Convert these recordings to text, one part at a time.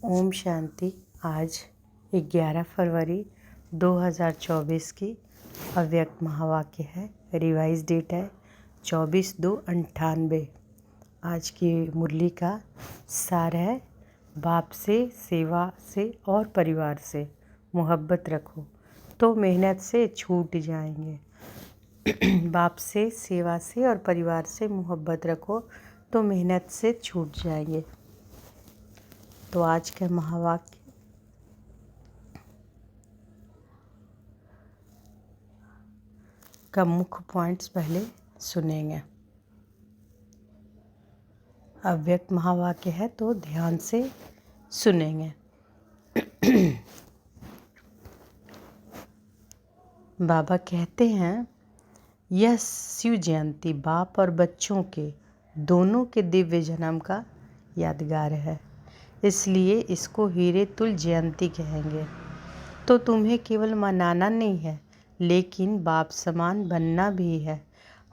ओम शांति। आज 11 फरवरी 2024 की अव्यक्त महावाक्य है। रिवाइज डेट है 24/2/98। आज की मुरली का सार है, बाप से, सेवा से और परिवार से मोहब्बत रखो तो मेहनत से छूट जाएंगे। बाप से, सेवा से और परिवार से मोहब्बत रखो तो मेहनत से छूट जाएंगे। तो आज का महावाक्य का मुख्य पॉइंट्स पहले सुनेंगे। अव्यक्त महावाक्य है तो ध्यान से सुनेंगे। बाबा कहते हैं, यह शिव जयंती बाप और बच्चों के दोनों के दिव्य जन्म का यादगार है, इसलिए इसको हीरे तुल जयंती कहेंगे। तो तुम्हें केवल मनाना नहीं है, लेकिन बाप समान बनना भी है।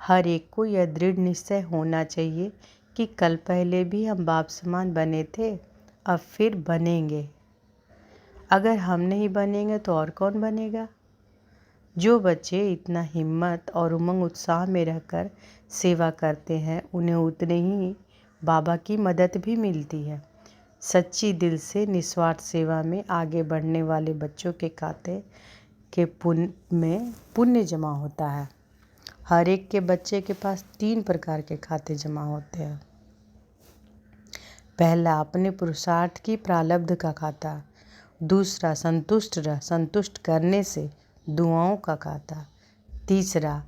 हर एक को यह दृढ़ निश्चय होना चाहिए कि कल पहले भी हम बाप समान बने थे, अब फिर बनेंगे। अगर हम नहीं बनेंगे तो और कौन बनेगा? जो बच्चे इतना हिम्मत और उमंग उत्साह में रहकर सेवा करते हैं, उन्हें उतने ही बाबा की मदद भी मिलती है। सच्ची दिल से निस्वार्थ सेवा में आगे बढ़ने वाले बच्चों के खाते के पुण्य जमा होता है। हर एक के बच्चे के पास 3 प्रकार के खाते जमा होते हैं। पहला, अपने पुरुषार्थ की प्रारब्ध का खाता। दूसरा, संतुष्ट करने से दुआओं का खाता। तीसरा,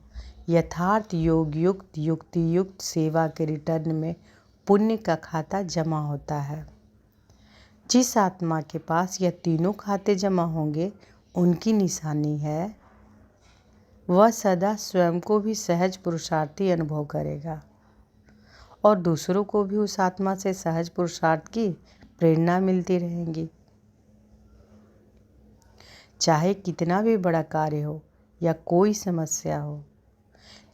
यथार्थ युक्ति युक्त सेवा के रिटर्न में पुण्य का खाता जमा होता है। जिस आत्मा के पास यह तीनों खाते जमा होंगे, उनकी निशानी है वह सदा स्वयं को भी सहज पुरुषार्थी अनुभव करेगा और दूसरों को भी उस आत्मा से सहज पुरुषार्थ की प्रेरणा मिलती रहेगी। चाहे कितना भी बड़ा कार्य हो या कोई समस्या हो,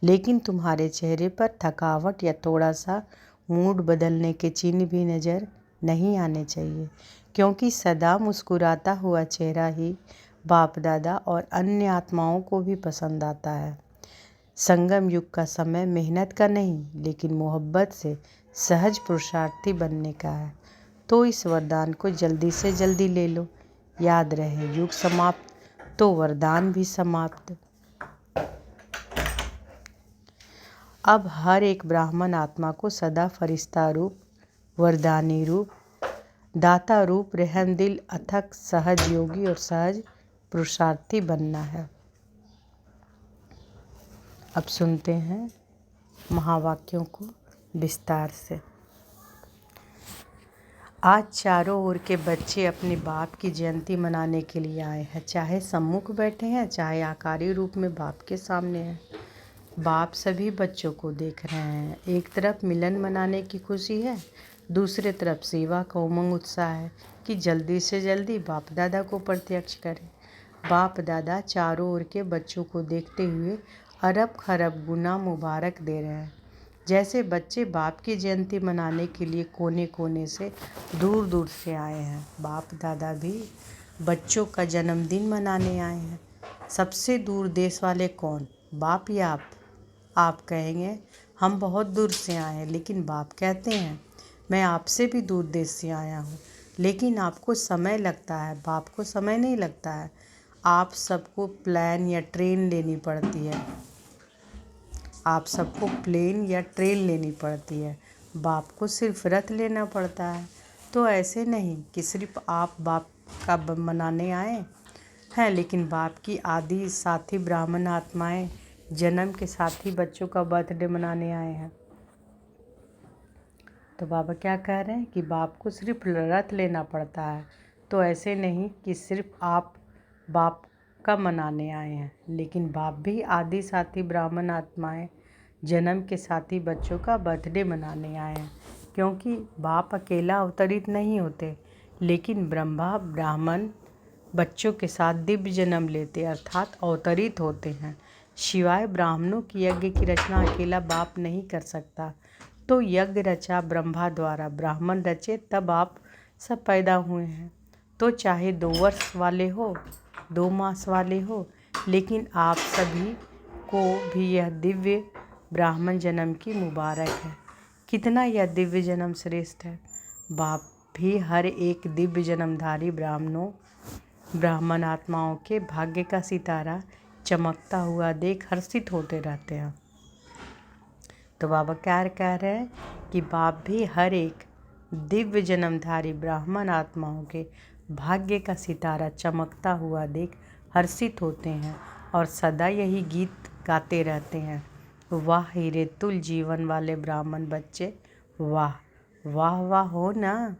लेकिन तुम्हारे चेहरे पर थकावट या थोड़ा सा मूड बदलने के चिन्ह भी नज़र नहीं आने चाहिए, क्योंकि सदा मुस्कुराता हुआ चेहरा ही बाप दादा और अन्य आत्माओं को भी पसंद आता है। संगम युग का समय मेहनत का नहीं, लेकिन मोहब्बत से सहज पुरुषार्थी बनने का है। तो इस वरदान को जल्दी से जल्दी ले लो। याद रहे, युग समाप्त तो वरदान भी समाप्त। अब हर एक ब्राह्मण आत्मा को सदा फरिश्ता रूप, वरदानी रूप, दाता रूप, रहम दिल, अथक, सहज योगी और सहज पुरुषार्थी बनना है। अब सुनते हैं महावाक्यों को विस्तार से। आज चारों ओर के बच्चे अपने बाप की जयंती मनाने के लिए आए हैं। चाहे सम्मुख बैठे हैं, चाहे आकारी रूप में बाप के सामने हैं। बाप सभी बच्चों को देख रहे हैं। एक तरफ मिलन मनाने की खुशी है, दूसरे तरफ सेवा का उमंग उत्साह है कि जल्दी से जल्दी बाप दादा को प्रत्यक्ष करें। बाप दादा चारों ओर के बच्चों को देखते हुए अरब खरब गुना मुबारक दे रहे हैं। जैसे बच्चे बाप की जयंती मनाने के लिए कोने कोने से दूर दूर से आए हैं, बाप दादा भी बच्चों का जन्मदिन मनाने आए हैं। सबसे दूर देश वाले कौन, बाप या आप? आप कहेंगे हम बहुत दूर से आए हैं, लेकिन बाप कहते हैं मैं आपसे भी दूर देश से आया हूँ, लेकिन आपको समय लगता है, बाप को समय नहीं लगता है। आप सबको प्लेन या ट्रेन लेनी पड़ती है, बाप को सिर्फ रथ लेना पड़ता है। तो ऐसे नहीं कि सिर्फ आप बाप का मनाने आए हैं, लेकिन बाप की आदि साथी ब्राह्मण आत्माएं जन्म के साथी बच्चों का बर्थडे मनाने आए हैं। तो बाबा क्या कह रहे हैं कि बाप को सिर्फ रथ लेना पड़ता है। तो ऐसे नहीं कि सिर्फ आप बाप का मनाने आए हैं, लेकिन बाप भी आदि साथी ब्राह्मण आत्माएं जन्म के साथी बच्चों का बर्थडे मनाने आए हैं, क्योंकि बाप अकेला अवतरित नहीं होते, लेकिन ब्रह्मा ब्राह्मण बच्चों के साथ दिव्य जन्म लेते अर्थात अवतरित होते हैं। शिवाय ब्राह्मणों की यज्ञ की रचना अकेला बाप नहीं कर सकता। तो यज्ञ रचा ब्रह्मा द्वारा, ब्राह्मण रचे, तब आप सब पैदा हुए हैं, तो चाहे 2 वर्ष वाले हो 2 मास वाले हो, लेकिन आप सभी को भी यह दिव्य ब्राह्मण जन्म की मुबारक है। कितना यह दिव्य जन्म श्रेष्ठ है। बाप भी हर एक दिव्य जन्मधारी ब्राह्मण आत्माओं के भाग्य का सितारा चमकता हुआ देख हर्षित होते रहते हैं। तो बाबा क्या कह रहे हैं कि बाप भी हर एक दिव्य जन्मधारी ब्राह्मण आत्माओं के भाग्य का सितारा चमकता हुआ देख हर्षित होते हैं और सदा यही गीत गाते रहते हैं। वाह हीरे तुल जीवन वाले ब्राह्मण बच्चे, वाह वाह वाह हो ना।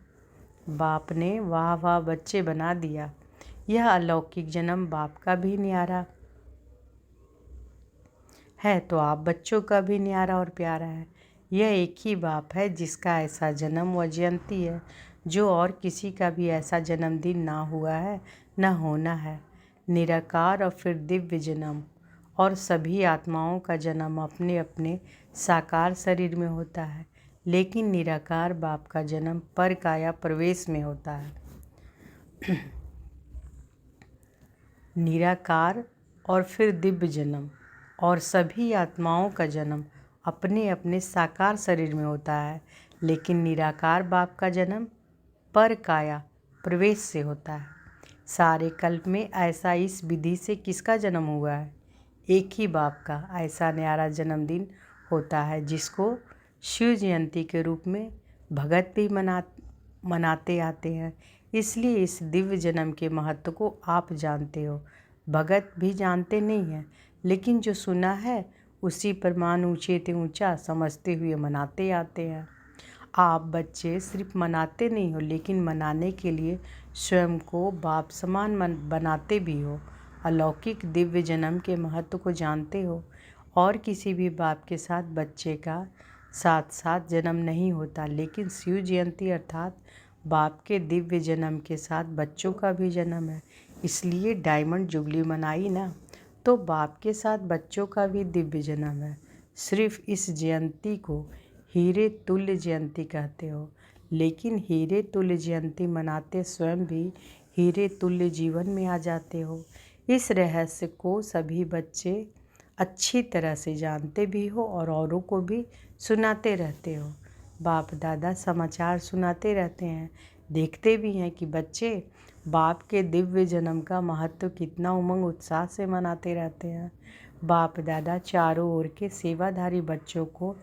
बाप ने वाह वाह बच्चे बना दिया। यह अलौकिक जन्म बाप का भी न्यारा है, तो आप बच्चों का भी न्यारा और प्यारा है। यह एक ही बाप है जिसका ऐसा जन्म व जयंती है, जो और किसी का भी ऐसा जन्मदिन ना हुआ है न होना है। निराकार और फिर दिव्य जन्म, और सभी आत्माओं का जन्म अपने अपने साकार शरीर में होता है, लेकिन निराकार बाप का जन्म पर काया प्रवेश में होता है। निराकार और फिर दिव्य जन्म, और सभी आत्माओं का जन्म अपने अपने साकार शरीर में होता है, लेकिन निराकार बाप का जन्म पर काया प्रवेश से होता है। सारे कल्प में ऐसा इस विधि से किसका जन्म हुआ है? एक ही बाप का ऐसा न्यारा जन्मदिन होता है, जिसको शिव जयंती के रूप में भगत भी मनाते आते हैं। इसलिए इस दिव्य जन्म के महत्व को आप जानते हो, भगत भी जानते नहीं हैं, लेकिन जो सुना है उसी पर मान ऊंचे ते ऊंचा समझते हुए मनाते आते हैं। आप बच्चे सिर्फ मनाते नहीं हो, लेकिन मनाने के लिए स्वयं को बाप समान बनाते भी हो। अलौकिक दिव्य जन्म के महत्व को जानते हो, और किसी भी बाप के साथ बच्चे का साथ साथ जन्म नहीं होता, लेकिन शिव जयंती अर्थात बाप के दिव्य जन्म के साथ बच्चों का भी जन्म है। इसलिए डायमंड जुबली मनाई ना, तो बाप के साथ बच्चों का भी दिव्य जन्म है। सिर्फ इस जयंती को हीरे तुल्य जयंती कहते हो, लेकिन हीरे तुल्य जयंती मनाते स्वयं भी हीरे तुल्य जीवन में आ जाते हो। इस रहस्य को सभी बच्चे अच्छी तरह से जानते भी हो और औरों को भी सुनाते रहते हो। बाप दादा समाचार सुनाते रहते हैं, देखते भी हैं कि बच्चे बाप के दिव्य जन्म का महत्व कितना उमंग उत्साह से मनाते रहते हैं। बाप दादा चारों ओर के सेवाधारी बच्चों को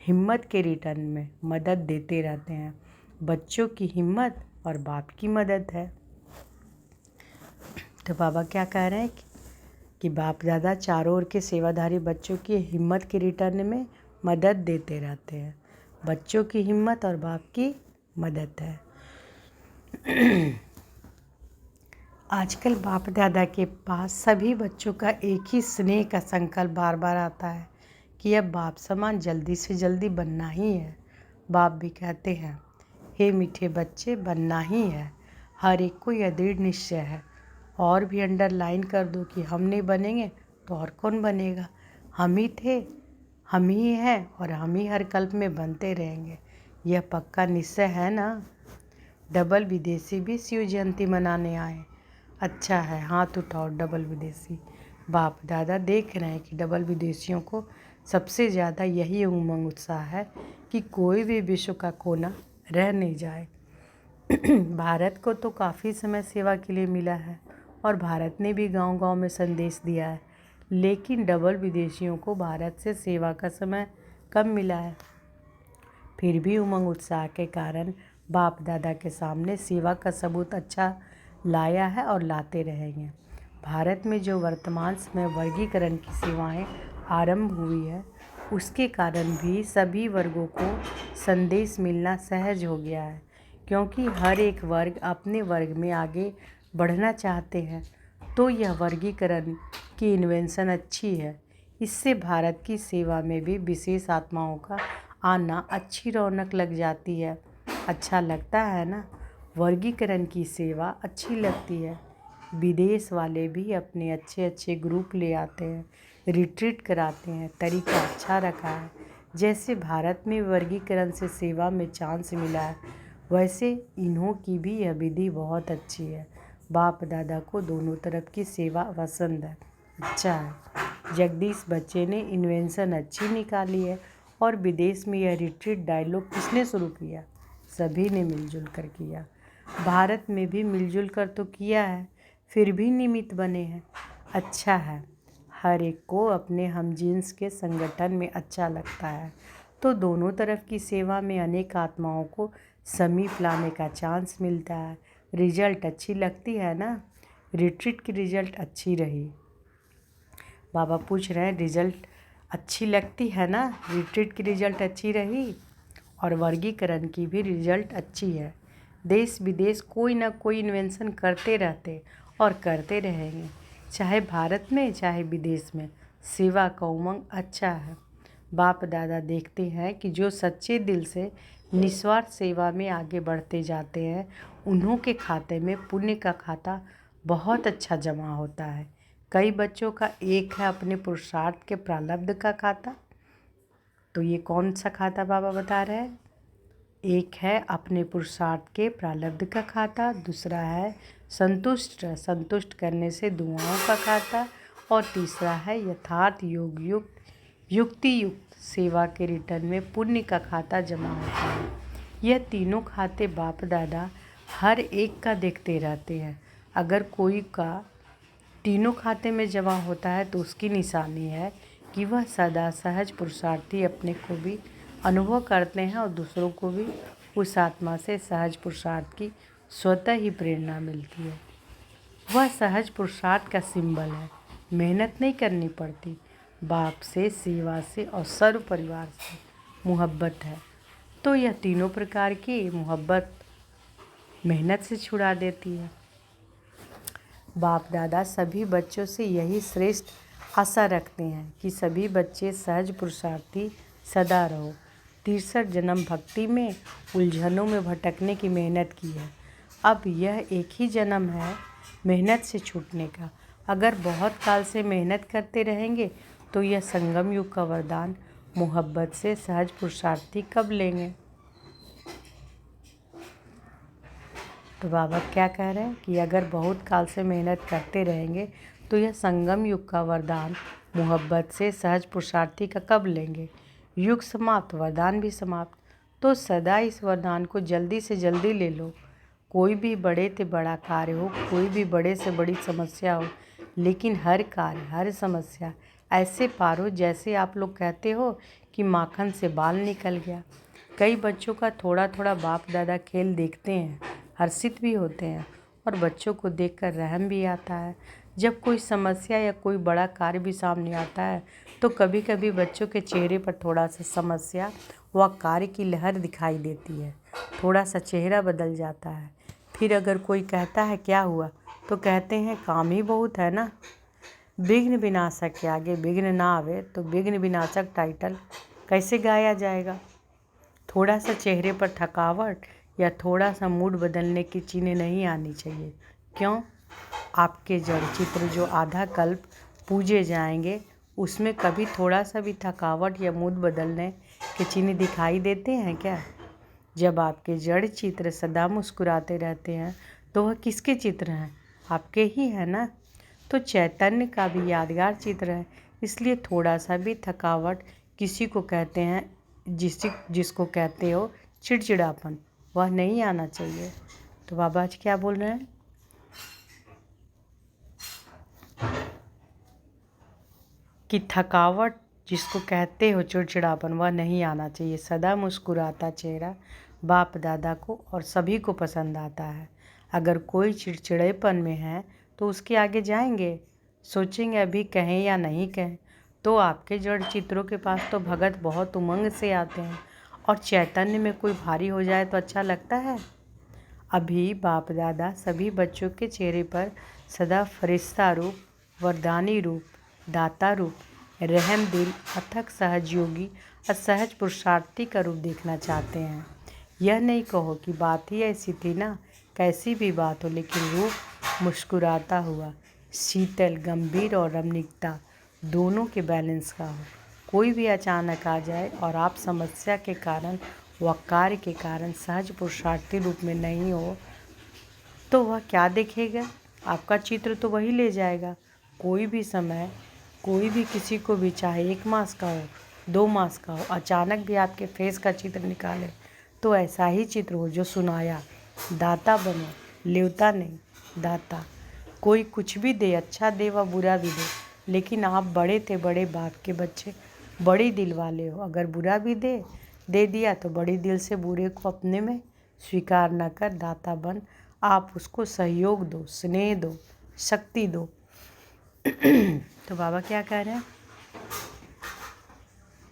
हिम्मत के रिटर्न में मदद देते रहते हैं। बच्चों की हिम्मत और बाप की मदद है। तो बाबा क्या कह रहे हैं कि बाप दादा चारों ओर के सेवाधारी बच्चों की हिम्मत के रिटर्न में मदद देते रहते हैं। बच्चों की हिम्मत और बाप की मदद है। आजकल बाप दादा के पास सभी बच्चों का एक ही स्नेह का संकल्प बार बार आता है कि अब बाप समान जल्दी से जल्दी बनना ही है। बाप भी कहते हैं, हे मीठे बच्चे, बनना ही है। हर एक को यह दृढ़ निश्चय है। और भी अंडरलाइन कर दो कि हम नहीं बनेंगे तो और कौन बनेगा। हम ही थे, हम ही हैं, और हम ही हर कल्प में बनते रहेंगे। यह पक्का निश्चय है ना। डबल विदेशी भी शिव जयंती मनाने आए। अच्छा है, हाथ उठाओ डबल विदेशी। बाप दादा देख रहे हैं कि डबल विदेशियों को सबसे ज़्यादा यही उमंग उत्साह है कि कोई भी विश्व का कोना रह नहीं जाए। भारत को तो काफ़ी समय सेवा के लिए मिला है, और भारत ने भी गांव-गांव में संदेश दिया है, लेकिन डबल विदेशियों को भारत से सेवा का समय कम मिला है। फिर भी उमंग उत्साह के कारण बाप दादा के सामने सेवा का सबूत अच्छा लाया है और लाते रहेंगे। भारत में जो वर्तमान समय वर्गीकरण की सेवाएं आरंभ हुई है, उसके कारण भी सभी वर्गों को संदेश मिलना सहज हो गया है, क्योंकि हर एक वर्ग अपने वर्ग में आगे बढ़ना चाहते हैं। तो यह वर्गीकरण की इन्वेंशन अच्छी है। इससे भारत की सेवा में भी विशेष आत्माओं का आना अच्छी रौनक लग जाती है। अच्छा लगता है ना। वर्गीकरण की सेवा अच्छी लगती है। विदेश वाले भी अपने अच्छे अच्छे ग्रुप ले आते हैं, रिट्रीट कराते हैं। तरीका अच्छा रखा है। जैसे भारत में वर्गीकरण से सेवा में चांस मिला है, वैसे इन्हों की भी यह विधि बहुत अच्छी है। बाप दादा को दोनों तरफ की सेवा पसंद है, अच्छा है। जगदीश बच्चे ने इन्वेंशन अच्छी निकाली है। और विदेश में यह रिट्रीट डायलॉग किसने शुरू किया? सभी ने मिलजुल कर किया। भारत में भी मिलजुल कर तो किया है, फिर भी निमित्त बने हैं, अच्छा है। हर एक को अपने हमजिन्स के संगठन में अच्छा लगता है, तो दोनों तरफ की सेवा में अनेक आत्माओं को समीप लाने का चांस मिलता है। रिजल्ट अच्छी लगती है ना? रिट्रीट की रिजल्ट अच्छी रही। बाबा पूछ रहे हैं रिजल्ट अच्छी लगती है ना? रिट्रीट की रिजल्ट अच्छी रही और वर्गीकरण की भी रिजल्ट अच्छी है। देश विदेश कोई ना कोई इन्वेंशन करते रहते और करते रहेंगे, चाहे भारत में चाहे विदेश में। सेवा का उमंग अच्छा है। बाप दादा देखते हैं कि जो सच्चे दिल से निस्वार्थ सेवा में आगे बढ़ते जाते हैं, उन्हों के खाते में पुण्य का खाता बहुत अच्छा जमा होता है। कई बच्चों का एक है अपने पुरुषार्थ के प्रारब्ध का खाता। तो ये कौन सा खाता बाबा बता रहे हैं? एक है अपने पुरुषार्थ के प्रारब्ध का खाता, दूसरा है संतुष्ट करने से दुआओं का खाता, और तीसरा है यथार्थ युक्ति युक्त सेवा के रिटर्न में पुण्य का खाता जमा होता है। यह तीनों खाते बाप दादा हर एक का देखते रहते हैं। अगर कोई का तीनों खाते में जमा होता है तो उसकी निशानी है कि वह सदा सहज पुरुषार्थी अपने को भी अनुभव करते हैं और दूसरों को भी उस आत्मा से सहज पुरुषार्थ की स्वतः ही प्रेरणा मिलती है। वह सहज पुरुषार्थ का सिंबल है। मेहनत नहीं करनी पड़ती। बाप से, सेवा से और सर्व परिवार से मोहब्बत है। तो यह तीनों प्रकार की मोहब्बत मेहनत से छुड़ा देती है। बाप दादा सभी बच्चों से यही श्रेष्ठ आशा रखते हैं कि सभी बच्चे सहज पुरुषार्थी सदा रहो। 63 जन्म भक्ति में उलझनों में भटकने की मेहनत की है। अब यह एक ही जन्म है मेहनत से छूटने का। अगर बहुत काल से मेहनत करते रहेंगे तो यह संगम युग का वरदान मोहब्बत से सहज पुरुषार्थी कब लेंगे? तो बाबा क्या कह रहे हैं कि अगर बहुत काल से मेहनत करते रहेंगे तो यह संगम युग का वरदान मोहब्बत से सहज पुरुषार्थी का कब लेंगे? युग समाप्त, वरदान भी समाप्त। तो सदा इस वरदान को जल्दी से जल्दी ले लो। कोई भी बड़े से बड़ा कार्य हो, कोई भी बड़े से बड़ी समस्या हो, लेकिन हर कार्य हर समस्या ऐसे पारो जैसे आप लोग कहते हो कि माखन से बाल निकल गया। कई बच्चों का थोड़ा थोड़ा बाप दादा खेल देखते हैं, हर्षित भी होते हैं और बच्चों को देखकर रहम भी आता है। जब कोई समस्या या कोई बड़ा कार्य भी सामने आता है तो कभी कभी बच्चों के चेहरे पर थोड़ा सा समस्या व कार्य की लहर दिखाई देती है, थोड़ा सा चेहरा बदल जाता है। फिर अगर कोई कहता है क्या हुआ तो कहते हैं काम ही बहुत है ना। विघ्न विनाशक के आगे विघ्न ना आवे तो विघ्न विनाशक टाइटल कैसे गाया जाएगा? थोड़ा सा चेहरे पर थकावट या थोड़ा सा मूड बदलने की चिन्ह नहीं आनी चाहिए। क्यों? आपके जड़ चित्र जो आधा कल्प पूजे जाएंगे उसमें कभी थोड़ा सा भी थकावट या मूड बदलने के चिन्ह दिखाई देते हैं क्या? जब आपके जड़ चित्र सदा मुस्कुराते रहते हैं तो वह किसके चित्र हैं? आपके ही है ना। तो चैतन्य का भी यादगार चित्र है, इसलिए थोड़ा सा भी थकावट किसी को कहते हैं, जिसको कहते हो चिड़चिड़ापन, वह नहीं आना चाहिए। तो बाबा आज क्या बोल रहे हैं कि थकावट जिसको कहते हो चिड़चिड़ापन वह नहीं आना चाहिए। सदा मुस्कुराता चेहरा बाप दादा को और सभी को पसंद आता है। अगर कोई चिड़चिड़ेपन में है तो उसके आगे जाएंगे, सोचेंगे अभी कहें या नहीं कहें। तो आपके जड़ चित्रों के पास तो भगत बहुत उमंग से आते हैं और चैतन्य में कोई भारी हो जाए तो अच्छा लगता है। अभी बाप दादा सभी बच्चों के चेहरे पर सदा फरिश्ता रूप, वरदानी रूप, दाता रूप, रहम दिल, अथक सहजयोगी और सहज पुरुषार्थी का रूप देखना चाहते हैं। यह नहीं कहो कि बात ही ऐसी थी ना, कैसी भी बात हो लेकिन रूप मुस्कुराता हुआ, शीतल, गंभीर और रमणीकता दोनों के बैलेंस का हो। कोई भी अचानक आ जाए और आप समस्या के कारण वह कार्य के कारण सहज पुरुषार्थी रूप में नहीं हो तो वह क्या देखेगा? आपका चित्र तो वही ले जाएगा। कोई भी समय, कोई भी किसी को भी, चाहे 1 मास का हो, 2 मास का हो, अचानक भी आपके फेस का चित्र निकाले तो ऐसा ही चित्र हो जो सुनाया। दाता बनो, लेवता नहीं, दाता। कोई कुछ भी दे, अच्छा दे व बुरा भी दे, लेकिन आप बड़े थे, बड़े बाप के बच्चे, बड़े दिल वाले हो। अगर बुरा भी दे दिया तो बड़े दिल से बुरे को अपने में स्वीकार न कर दाता बन आप उसको सहयोग दो, स्नेह दो, शक्ति दो। तो बाबा क्या कह रहे हैं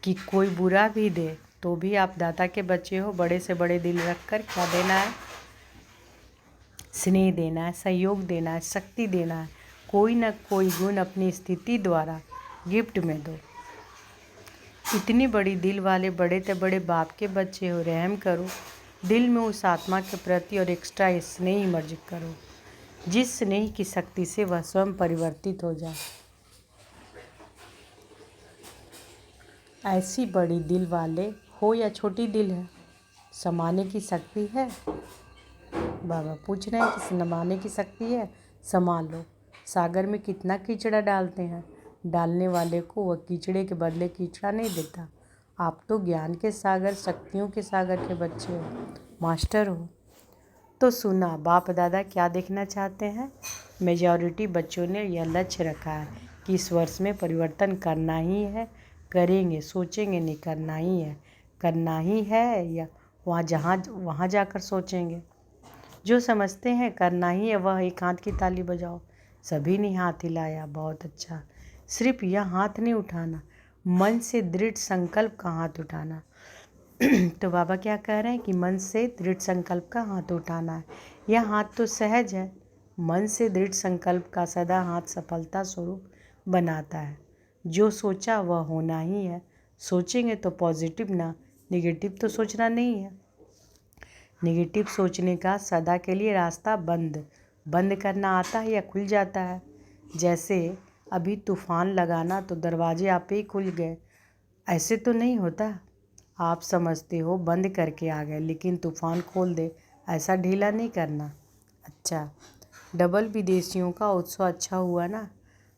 कि कोई बुरा भी दे तो भी आप दाता के बच्चे हो। बड़े से बड़े दिल रख कर क्या देना है? स्नेह देना है, सहयोग देना है, शक्ति देना है। कोई न कोई गुण अपनी स्थिति द्वारा गिफ्ट में दो। इतनी बड़ी दिल वाले बड़े से बड़े बाप के बच्चे हो, रहम करो। दिल में उस आत्मा के प्रति और एक्स्ट्रा स्नेह इमर्ज करो, जिस स्नेह की शक्ति से वह स्वयं परिवर्तित हो जाए। ऐसी बड़ी दिल वाले हो या छोटी दिल है, समाने की शक्ति है। बाबा पूछ रहे हैं कि समाने की शक्ति है, समा लो। सागर में कितना कीचड़ा डालते हैं, डालने वाले को वह कीचड़े के बदले कीचड़ा नहीं देता। आप तो ज्ञान के सागर, शक्तियों के सागर के बच्चे हो, मास्टर हो। तो सुना बाप दादा क्या देखना चाहते हैं? मेजॉरिटी बच्चों ने यह लक्ष्य रखा है कि इस वर्ष में परिवर्तन करना ही है, करेंगे, सोचेंगे नहीं, करना ही है, करना ही है, या वहाँ जाकर सोचेंगे। जो समझते हैं करना ही है वह एक हाथ की ताली बजाओ। सभी ने हाथ हिलाया, बहुत अच्छा। सिर्फ यह हाथ नहीं उठाना, मन से दृढ़ संकल्प का हाथ उठाना। तो बाबा क्या कह रहे हैं कि मन से दृढ़ संकल्प का हाथ उठाना है। यह हाथ तो सहज है, मन से दृढ़ संकल्प का सदा हाथ सफलता स्वरूप बनाता है। जो सोचा वह होना ही है। सोचेंगे तो पॉजिटिव ना, नेगेटिव तो सोचना नहीं है। नेगेटिव सोचने का सदा के लिए रास्ता बंद करना आता है या खुल जाता है। जैसे अभी तूफान लगाना तो दरवाजे आप ही खुल गए, ऐसे तो नहीं होता। आप समझते हो बंद करके आ गए, लेकिन तूफान खोल दे, ऐसा ढीला नहीं करना। अच्छा, डबल विदेशियों का उत्सव अच्छा हुआ ना?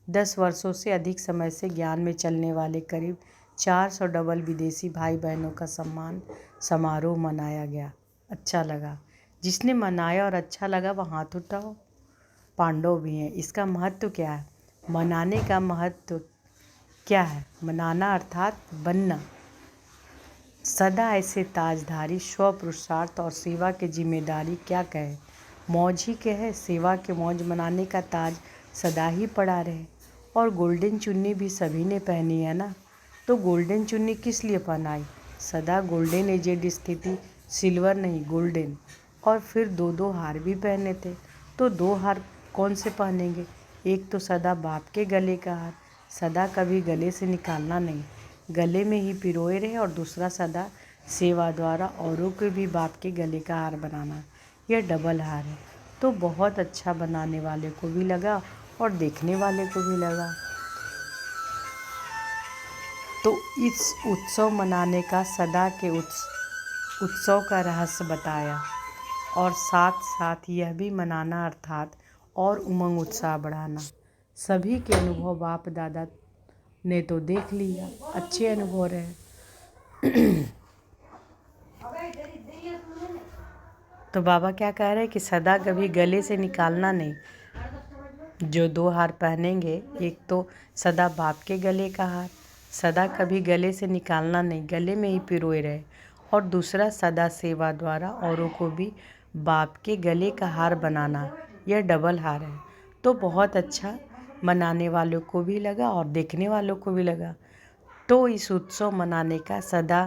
10 वर्षों से अधिक समय से ज्ञान में चलने वाले करीब 400 डबल विदेशी भाई बहनों का सम्मान समारोह मनाया गया। अच्छा लगा। जिसने मनाया और अच्छा लगा वह हाथ उठाओ। पांडव भी हैं। इसका महत्व क्या है? मनाने का महत्व क्या है? मनाना अर्थात बनना। सदा ऐसे ताजधारी स्व पुरुषार्थ और सेवा की जिम्मेदारी क्या कहे, मौज ही कहे। सेवा के मौज मनाने का ताज सदा ही पड़ा रहे। और गोल्डन चुन्नी भी सभी ने पहनी है ना? तो गोल्डन चुन्नी किस लिए पहनाई? सदा गोल्डन एजेड स्थिति, सिल्वर नहीं गोल्डन। और फिर 2 हार भी पहने थे। तो 2 हार कौन से पहनेंगे? एक तो सदा बाप के गले का हार, सदा कभी गले से निकालना नहीं, गले में ही पिरोए रहे। और दूसरा सदा सेवा द्वारा औरों के भी बाप के गले का हार बनाना। यह डबल हार है। तो बहुत अच्छा बनाने वाले को भी लगा और देखने वाले को भी लगा। तो इस उत्सव मनाने का सदा के उत्सव का रहस्य बताया। और साथ साथ यह भी मनाना अर्थात और उमंग उत्साह बढ़ाना। सभी के अनुभव बाप दादा ने तो देख लिया, अच्छे अनुभव रहे। तो बाबा क्या कह रहे हैं कि सदा कभी गले से निकालना नहीं। जो 2 हार पहनेंगे, एक तो सदा बाप के गले का हार, सदा कभी गले से निकालना नहीं, गले में ही पिरोए रहे। और दूसरा सदा सेवा द्वारा औरों को भी बाप के गले का हार बनाना। यह डबल हार है। तो बहुत अच्छा मनाने वालों को भी लगा और देखने वालों को भी लगा। तो इस उत्सव मनाने का सदा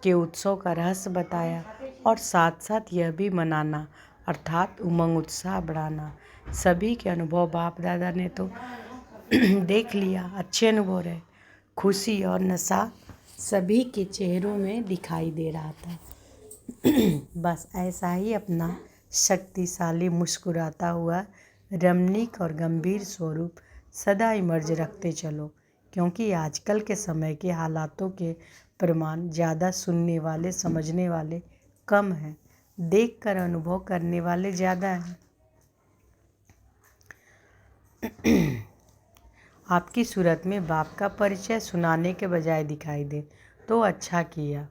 के उत्सव का रहस्य बताया। और साथ साथ यह भी मनाना अर्थात उमंग उत्साह बढ़ाना। सभी के अनुभव बाप दादा ने तो देख लिया, अच्छे अनुभव रहे। खुशी और नशा सभी के चेहरों में दिखाई दे रहा था। बस ऐसा ही अपना शक्तिशाली मुस्कुराता हुआ रमणीक और गंभीर स्वरूप सदा इमर्ज रखते चलो, क्योंकि आजकल के समय के हालातों के प्रमाण ज़्यादा सुनने वाले समझने वाले कम हैं, देखकर अनुभव करने वाले ज़्यादा हैं। आपकी सूरत में बाप का परिचय सुनाने के बजाय दिखाई दे तो अच्छा किया।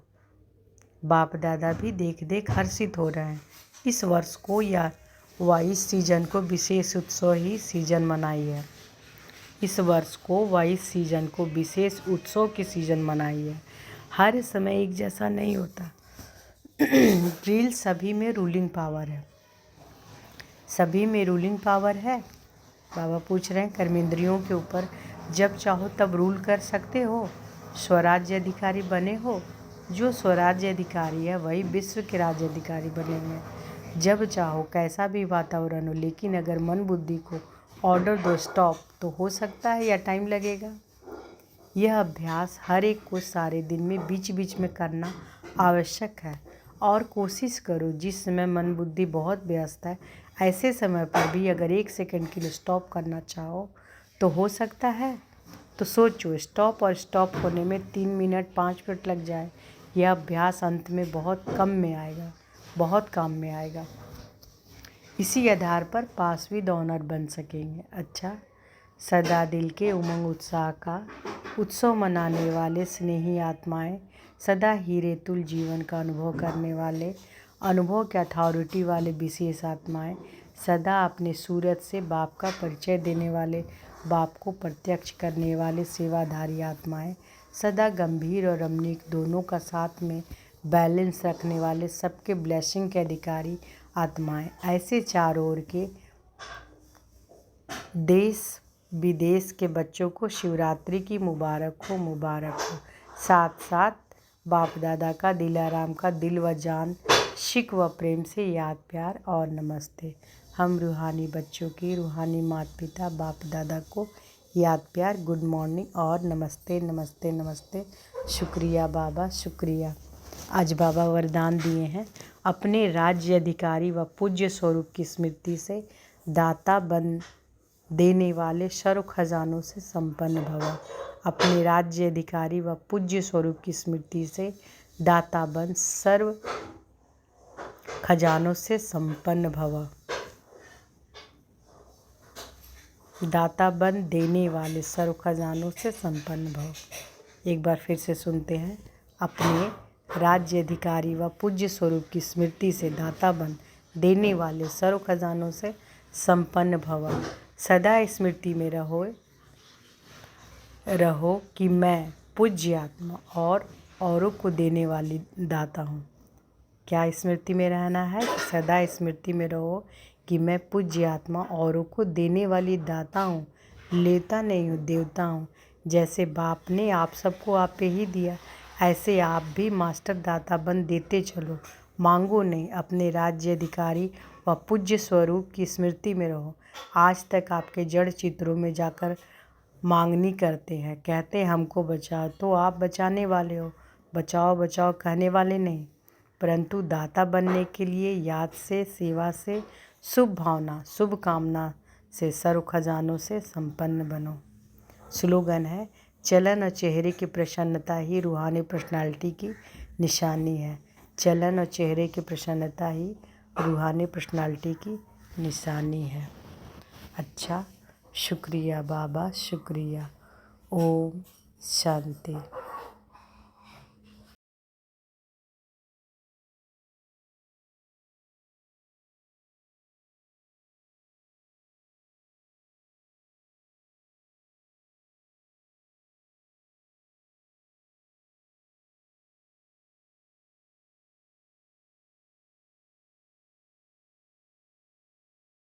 बाप दादा भी देख देख हर्षित हो रहे हैं। इस वर्ष को या इस सीजन को विशेष उत्सव ही सीजन मनाई है। इस वर्ष को इस सीजन को विशेष उत्सव की सीजन मनाई है। हर समय एक जैसा नहीं होता। ड्रिल सभी में रूलिंग पावर है। सभी में रूलिंग पावर है। बाबा पूछ रहे हैं कर्मेंद्रियों के ऊपर जब चाहो तब रूल कर सकते हो, स्वराज्य अधिकारी बने हो। जो स्वराज्य अधिकारी है वही विश्व के राज्य अधिकारी बने हुए हैं। जब चाहो कैसा भी वातावरण हो, लेकिन अगर मन बुद्धि को ऑर्डर दो स्टॉप तो हो सकता है या टाइम लगेगा। यह अभ्यास हर एक को सारे दिन में बीच बीच में करना आवश्यक है। और कोशिश करो जिस समय मन बुद्धि बहुत व्यस्त है, ऐसे समय पर भी अगर 1 सेकंड के लिए स्टॉप करना चाहो तो हो सकता है। तो सोचो, स्टॉप और स्टॉप होने में 3 मिनट 5 मिनट लग जाए, यह अभ्यास अंत में बहुत कम में आएगा, बहुत काम में आएगा। इसी आधार पर पास विद ऑनर बन सकेंगे। अच्छा, सदा दिल के उमंग उत्साह का उत्सव मनाने वाले स्नेही आत्माएं, सदा हीरे तुल जीवन का अनुभव करने वाले, अनुभव के अथॉरिटी वाले विशेष आत्माएं, सदा अपने सूरत से बाप का परिचय देने वाले, बाप को प्रत्यक्ष करने वाले सेवाधारी आत्माएं, सदा गंभीर और रमणीक दोनों का साथ में बैलेंस रखने वाले, सबके ब्लेसिंग के अधिकारी आत्माएं, ऐसे चारों ओर के देश विदेश के बच्चों को शिवरात्रि की मुबारक हो, मुबारक हो। साथ साथ बाप दादा का दिलाराम का दिल व जान शिक व प्रेम से याद प्यार और नमस्ते। हम रूहानी बच्चों की रूहानी माता पिता बाप दादा को याद प्यार, गुड मॉर्निंग और नमस्ते नमस्ते नमस्ते। शुक्रिया बाबा, शुक्रिया। आज बाबा वरदान दिए हैं, अपने राज्य अधिकारी व पूज्य स्वरूप की स्मृति से दाता बन देने वाले सर्व खजानों से संपन्न भव। अपने राज्य अधिकारी व पूज्य स्वरूप की स्मृति से दाता बन सर्व खजानों से संपन्न भव। दाता बन देने वाले सर्व खजानों से संपन्न भव। एक बार फिर से सुनते हैं। अपने राज्य अधिकारी व पूज्य स्वरूप की स्मृति से दाता बन देने वाले सर्व खजानों से संपन्न भव। सदा स्मृति में रहो कि मैं पूज्य आत्मा और औरों को देने वाली दाता हूँ। क्या स्मृति में रहना है? सदा स्मृति में रहो कि मैं पूज्य आत्मा औरों को देने वाली दाता हूँ, लेता नहीं हूँ, देवता हूँ। जैसे बाप ने आप सबको आप पे ही दिया, ऐसे आप भी मास्टर दाता बन देते चलो। मांगो नहीं, अपने राज्य अधिकारी व पूज्य स्वरूप की स्मृति में रहो। आज तक आपके जड़ चित्रों में जाकर मांगनी करते हैं, कहते हैं हमको बचाओ, तो आप बचाने वाले हो, बचाओ बचाओ कहने वाले नहीं। परंतु दाता बनने के लिए याद से, सेवा से, शुभ भावना, शुभ कामना से सर्व खजानों से संपन्न बनो। स्लोगन है, चलन और चेहरे की प्रसन्नता ही रूहानी पर्सनालिटी की निशानी है। चलन और चेहरे की प्रसन्नता ही रूहानी पर्सनालिटी की निशानी है। अच्छा, शुक्रिया बाबा, शुक्रिया। ओम शांति।